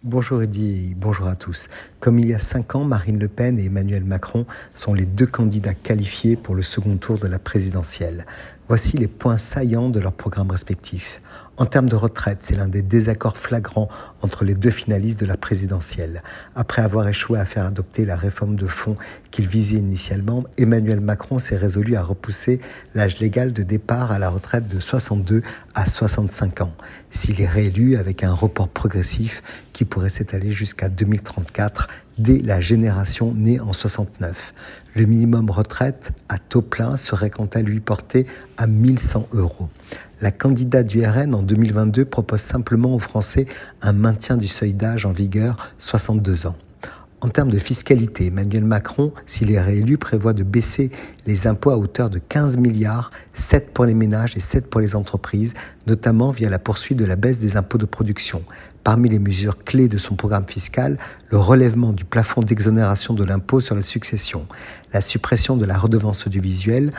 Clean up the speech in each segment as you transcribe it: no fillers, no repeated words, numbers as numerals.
Bonjour Rudy, bonjour à tous. Comme il y a 5 ans, Marine Le Pen et Emmanuel Macron sont les 2 candidats qualifiés pour le second tour de la présidentielle. Voici les points saillants de leurs programmes respectifs. En termes de retraite, c'est l'un des désaccords flagrants entre les 2 finalistes de la présidentielle. Après avoir échoué à faire adopter la réforme de fond qu'il visait initialement, Emmanuel Macron s'est résolu à repousser l'âge légal de départ à la retraite de 62 à 65 ans. S'il est réélu avec un report progressif qui pourrait s'étaler jusqu'à 2034, dès la génération née en 69. Le minimum retraite à taux plein serait quant à lui porté à 1 100 €. La candidate du RN en 2022 propose simplement aux Français un maintien du seuil d'âge en vigueur, 62 ans. En termes de fiscalité, Emmanuel Macron, s'il est réélu, prévoit de baisser les impôts à hauteur de 15 milliards, 7 pour les ménages et 7 pour les entreprises, notamment via la poursuite de la baisse des impôts de production. Parmi les mesures clés de son programme fiscal, le relèvement du plafond d'exonération de l'impôt sur la succession, la suppression de la redevance audiovisuelle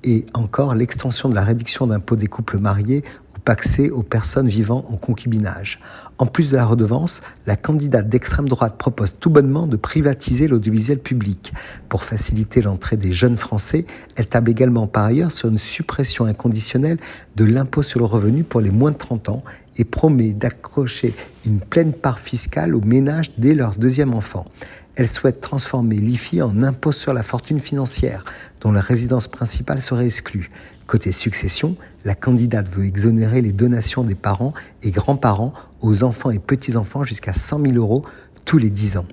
et encore l'extension de la réduction d'impôt des couples mariés ou pacsés aux personnes vivant en concubinage. En plus de la redevance, la candidate d'extrême droite propose tout bonnement de privatiser l'audiovisuel public. Pour faciliter l'entrée des jeunes Français, elle table également par ailleurs sur une suppression inconditionnelle de l'impôt sur le revenu pour les moins de 30 ans et promet d'accrocher une pleine part fiscale aux ménages dès leur 2e enfant. Elle souhaite transformer l'IFI en impôt sur la fortune financière, dont la résidence principale serait exclue. Côté succession, la candidate veut exonérer les donations des parents et grands-parents aux enfants et petits-enfants jusqu'à 100 000 € tous les 10 ans.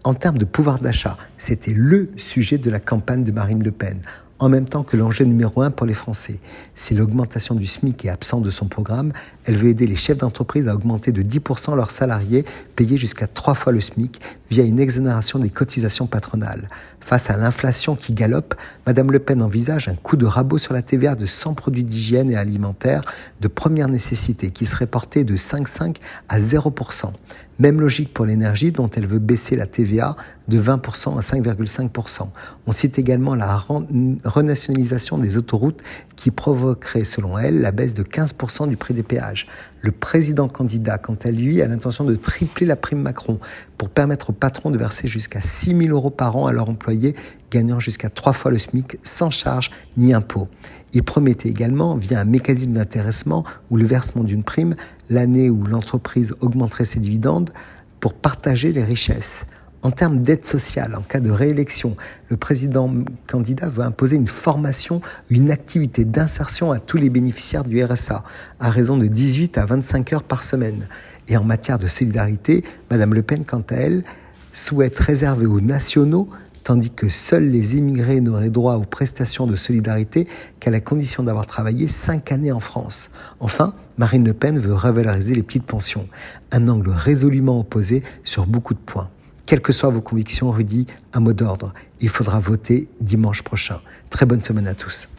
En termes de pouvoir d'achat, c'était le sujet de la campagne de Marine Le Pen, en même temps que l'enjeu numéro 1 pour les Français. Si l'augmentation du SMIC est absente de son programme, elle veut aider les chefs d'entreprise à augmenter de 10% leurs salariés payés jusqu'à 3 fois le SMIC via une exonération des cotisations patronales. Face à l'inflation qui galope, Madame Le Pen envisage un coup de rabot sur la TVA de 100 produits d'hygiène et alimentaires de première nécessité qui serait porté de 5,5 à 0%. Même logique pour l'énergie dont elle veut baisser la TVA de 20% à 5,5%. On cite également la renationalisation des autoroutes qui provoquerait selon elle la baisse de 15% du prix des péages. Le président candidat, quant à lui, a l'intention de tripler la prime Macron pour permettre aux patrons de verser jusqu'à 6 000 € par an à leurs employés gagnant jusqu'à 3 fois le SMIC sans charge ni impôt. Il promettait également, via un mécanisme d'intéressement ou le versement d'une prime, l'année où l'entreprise augmenterait ses dividendes pour partager les richesses. En termes d'aide sociale, en cas de réélection, le président candidat veut imposer une formation, une activité d'insertion à tous les bénéficiaires du RSA, à raison de 18 à 25 heures par semaine. Et en matière de solidarité, Madame Le Pen, quant à elle, souhaite réserver aux nationaux, tandis que seuls les immigrés n'auraient droit aux prestations de solidarité qu'à la condition d'avoir travaillé 5 années en France. Enfin, Marine Le Pen veut revaloriser les petites pensions, un angle résolument opposé sur beaucoup de points. Quelles que soient vos convictions, Rudy, un mot d'ordre, il faudra voter dimanche prochain. Très bonne semaine à tous.